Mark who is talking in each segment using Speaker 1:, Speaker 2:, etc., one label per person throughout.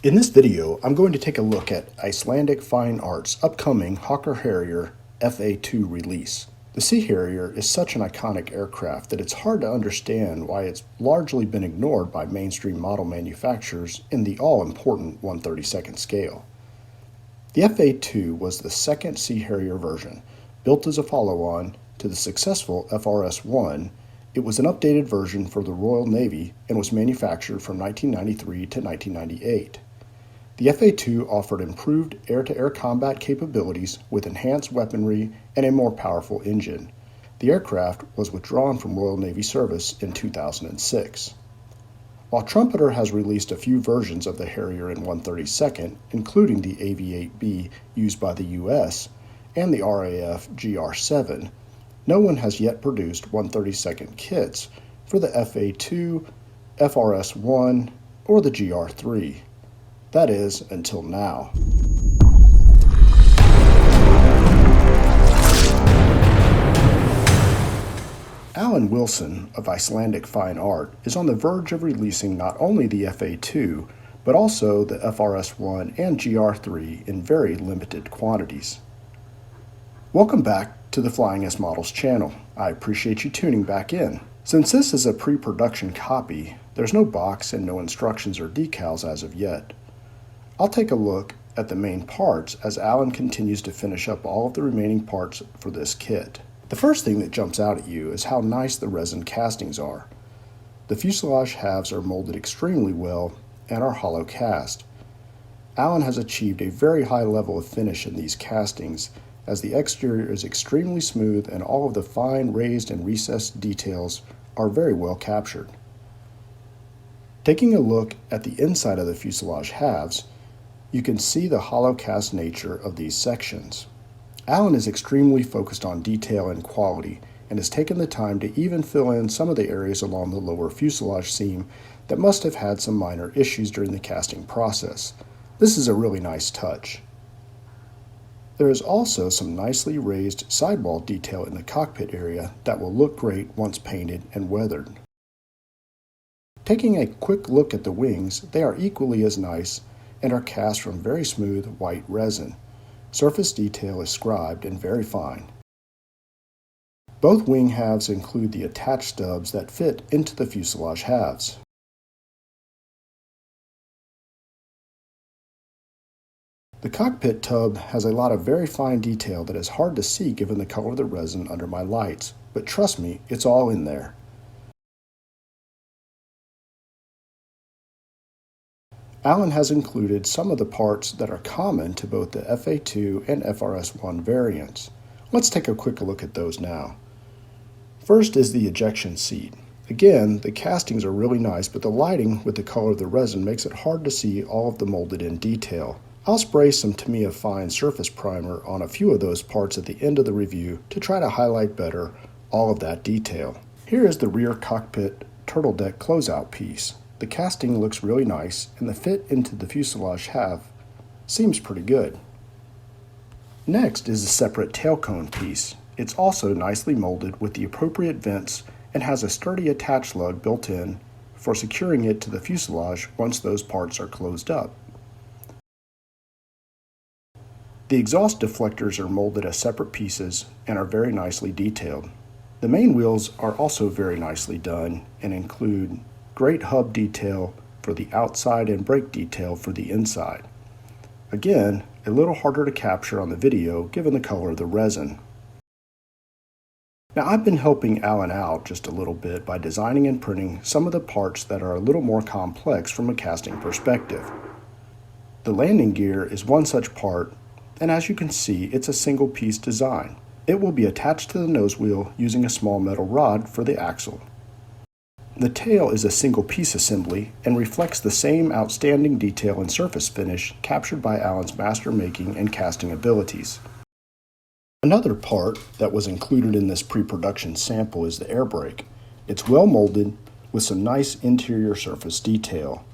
Speaker 1: In this video, I'm going to take a look at Icelandic Fine Art's upcoming Hawker Harrier FA.2 release. The Sea Harrier is such an iconic aircraft that it's hard to understand why it's largely been ignored by mainstream model manufacturers in the all-important 1/32nd scale. The FA.2 was the second Sea Harrier version, built as a follow-on to the successful FRS.1. It was an updated version for the Royal Navy and was manufactured from 1993 to 1998. The FA.2 offered improved air-to-air combat capabilities with enhanced weaponry and a more powerful engine. The aircraft was withdrawn from Royal Navy service in 2006. While Trumpeter has released a few versions of the Harrier in 1/32nd, including the AV-8B used by the U.S. and the RAF GR.3, no one has yet produced 1/32nd kits for the FA.2, FRS.1, or the GR.3. That is, until now. Alan Wilson of Icelandic Fine Art is on the verge of releasing not only the FA.2, but also the FRS.1 and GR.3 in very limited quantities. Welcome back to the Flying S Models channel. I appreciate you tuning back in. Since this is a pre-production copy, there's no box and no instructions or decals as of yet. I'll take a look at the main parts as Alan continues to finish up all of the remaining parts for this kit. The first thing that jumps out at you is how nice the resin castings are. The fuselage halves are molded extremely well and are hollow cast. Alan has achieved a very high level of finish in these castings as the exterior is extremely smooth and all of the fine raised and recessed details are very well captured. Taking a look at the inside of the fuselage halves, you can see the hollow cast nature of these sections. Alan is extremely focused on detail and quality and has taken the time to even fill in some of the areas along the lower fuselage seam that must have had some minor issues during the casting process. This is a really nice touch. There is also some nicely raised sidewall detail in the cockpit area that will look great once painted and weathered. Taking a quick look at the wings, they are equally as nice and are cast from very smooth white resin. Surface detail is scribed and very fine. Both wing halves include the attached stubs that fit into the fuselage halves. The cockpit tub has a lot of very fine detail that is hard to see given the color of the resin under my lights, but trust me, it's all in there. Alan has included some of the parts that are common to both the FA.2 and FRS.1 variants. Let's take a quick look at those now. First is the ejection seat. Again, the castings are really nice, but the lighting with the color of the resin makes it hard to see all of the molded in detail. I'll spray some Tamiya Fine surface primer on a few of those parts at the end of the review to try to highlight better all of that detail. Here is the rear cockpit turtle deck closeout piece. The casting looks really nice, and the fit into the fuselage half seems pretty good. Next is a separate tail cone piece. It's also nicely molded with the appropriate vents and has a sturdy attach lug built in for securing it to the fuselage once those parts are closed up. The exhaust deflectors are molded as separate pieces and are very nicely detailed. The main wheels are also very nicely done and include great hub detail for the outside and brake detail for the inside. Again, a little harder to capture on the video given the color of the resin. Now I've been helping Alan out just a little bit by designing and printing some of the parts that are a little more complex from a casting perspective. The landing gear is one such part, and as you can see, it's a single piece design. It will be attached to the nose wheel using a small metal rod for the axle. The tail is a single piece assembly and reflects the same outstanding detail and surface finish captured by Alan's master making and casting abilities. Another part that was included in this pre-production sample is the air brake. It's well molded with some nice interior surface detail.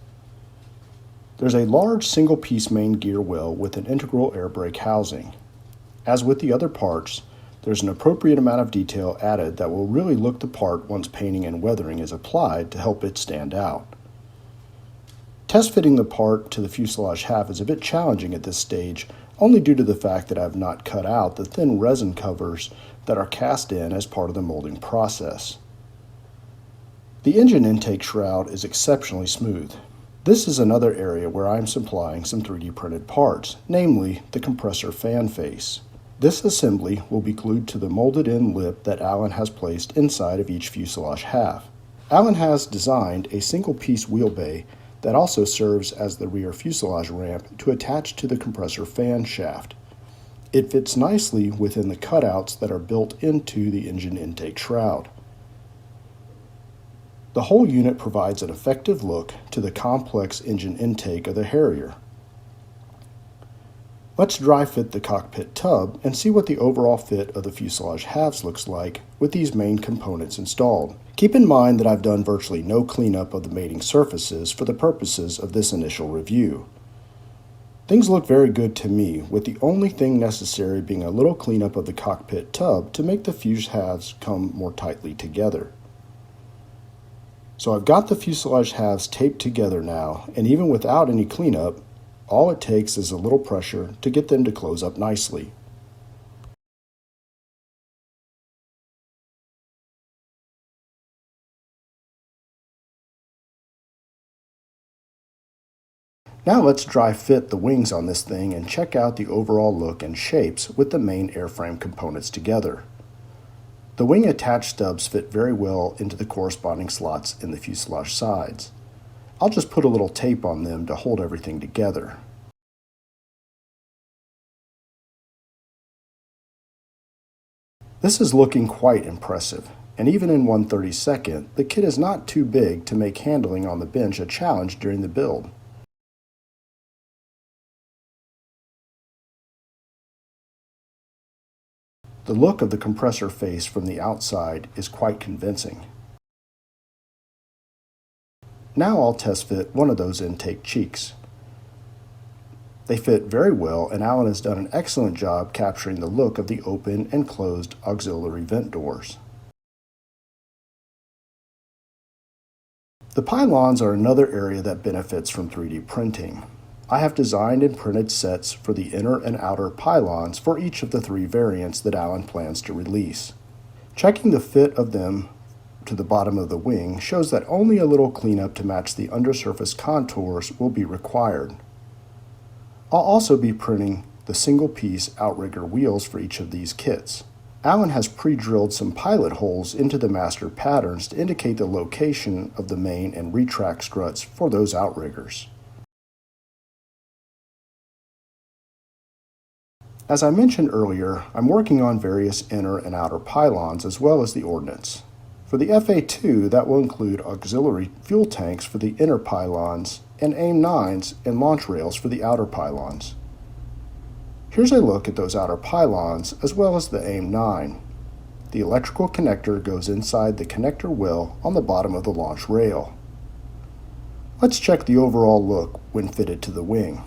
Speaker 1: There's a large single piece main gear well with an integral air brake housing. As with the other parts, there's an appropriate amount of detail added that will really look the part once painting and weathering is applied to help it stand out. Test fitting the part to the fuselage half is a bit challenging at this stage, only due to the fact that I have not cut out the thin resin covers that are cast in as part of the molding process. The engine intake shroud is exceptionally smooth. This is another area where I am supplying some 3D printed parts, namely the compressor fan face. This assembly will be glued to the molded in lip that Alan has placed inside of each fuselage half. Alan has designed a single piece wheel bay that also serves as the rear fuselage ramp to attach to the compressor fan shaft. It fits nicely within the cutouts that are built into the engine intake shroud. The whole unit provides an effective look to the complex engine intake of the Harrier. Let's dry fit the cockpit tub and see what the overall fit of the fuselage halves looks like with these main components installed. Keep in mind that I've done virtually no cleanup of the mating surfaces for the purposes of this initial review. Things look very good to me, with the only thing necessary being a little cleanup of the cockpit tub to make the fuse halves come more tightly together. So I've got the fuselage halves taped together now, and even without any cleanup, all it takes is a little pressure to get them to close up nicely. Now let's dry fit the wings on this thing and check out the overall look and shapes with the main airframe components together. The wing attach stubs fit very well into the corresponding slots in the fuselage sides. I'll just put a little tape on them to hold everything together. This is looking quite impressive, and even in 1/32, the kit is not too big to make handling on the bench a challenge during the build. The look of the compressor face from the outside is quite convincing. Now I'll test fit one of those intake cheeks. They fit very well, and Alan has done an excellent job capturing the look of the open and closed auxiliary vent doors. The pylons are another area that benefits from 3D printing. I have designed and printed sets for the inner and outer pylons for each of the 3 variants that Alan plans to release. Checking the fit of them to the bottom of the wing shows that only a little cleanup to match the undersurface contours will be required. I'll also be printing the single-piece outrigger wheels for each of these kits. Alan has pre-drilled some pilot holes into the master patterns to indicate the location of the main and retract struts for those outriggers. As I mentioned earlier, I'm working on various inner and outer pylons as well as the ordnance. For the FA.2, that will include auxiliary fuel tanks for the inner pylons and AIM-9s and launch rails for the outer pylons. Here's a look at those outer pylons as well as the AIM-9. The electrical connector goes inside the connector well on the bottom of the launch rail. Let's check the overall look when fitted to the wing.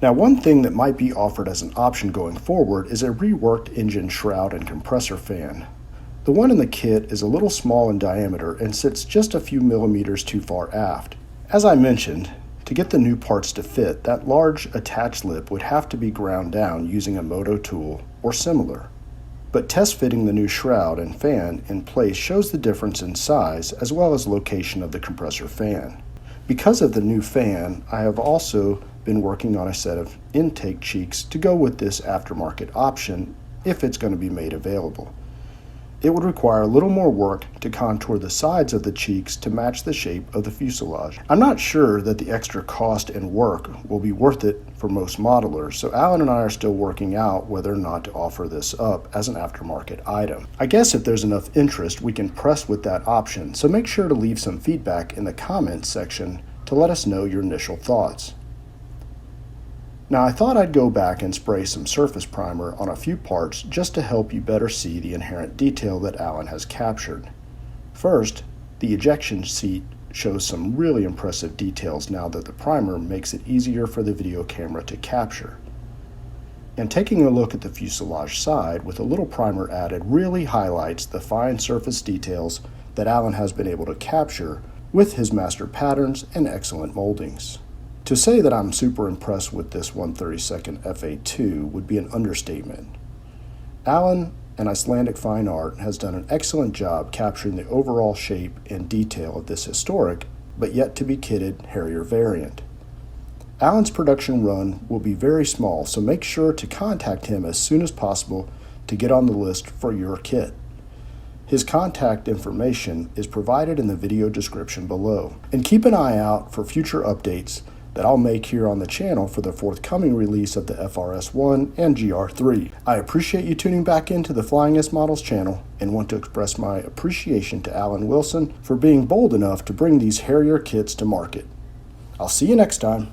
Speaker 1: Now, one thing that might be offered as an option going forward is a reworked engine shroud and compressor fan. The one in the kit is a little small in diameter and sits just a few millimeters too far aft. As I mentioned, to get the new parts to fit, that large attach lip would have to be ground down using a moto tool or similar. But test fitting the new shroud and fan in place shows the difference in size as well as location of the compressor fan. Because of the new fan, I have also been working on a set of intake cheeks to go with this aftermarket option if it's going to be made available. It would require a little more work to contour the sides of the cheeks to match the shape of the fuselage. I'm not sure that the extra cost and work will be worth it for most modelers, so Alan and I are still working out whether or not to offer this up as an aftermarket item. I guess if there's enough interest, we can press with that option, so make sure to leave some feedback in the comments section to let us know your initial thoughts. Now, I thought I'd go back and spray some surface primer on a few parts just to help you better see the inherent detail that Alan has captured. First, the ejection seat shows some really impressive details now that the primer makes it easier for the video camera to capture. And taking a look at the fuselage side with a little primer added really highlights the fine surface details that Alan has been able to capture with his master patterns and excellent moldings. To say that I'm super impressed with this 1/32 FA.2 would be an understatement. Alan and Icelandic Fine Art has done an excellent job capturing the overall shape and detail of this historic, but yet to be kitted Harrier variant. Alan's production run will be very small, so make sure to contact him as soon as possible to get on the list for your kit. His contact information is provided in the video description below. And keep an eye out for future updates that I'll make here on the channel for the forthcoming release of the FSR.1 and GR.3. I appreciate you tuning back into the Flying S Models channel and want to express my appreciation to Alan Wilson for being bold enough to bring these Harrier kits to market. I'll see you next time.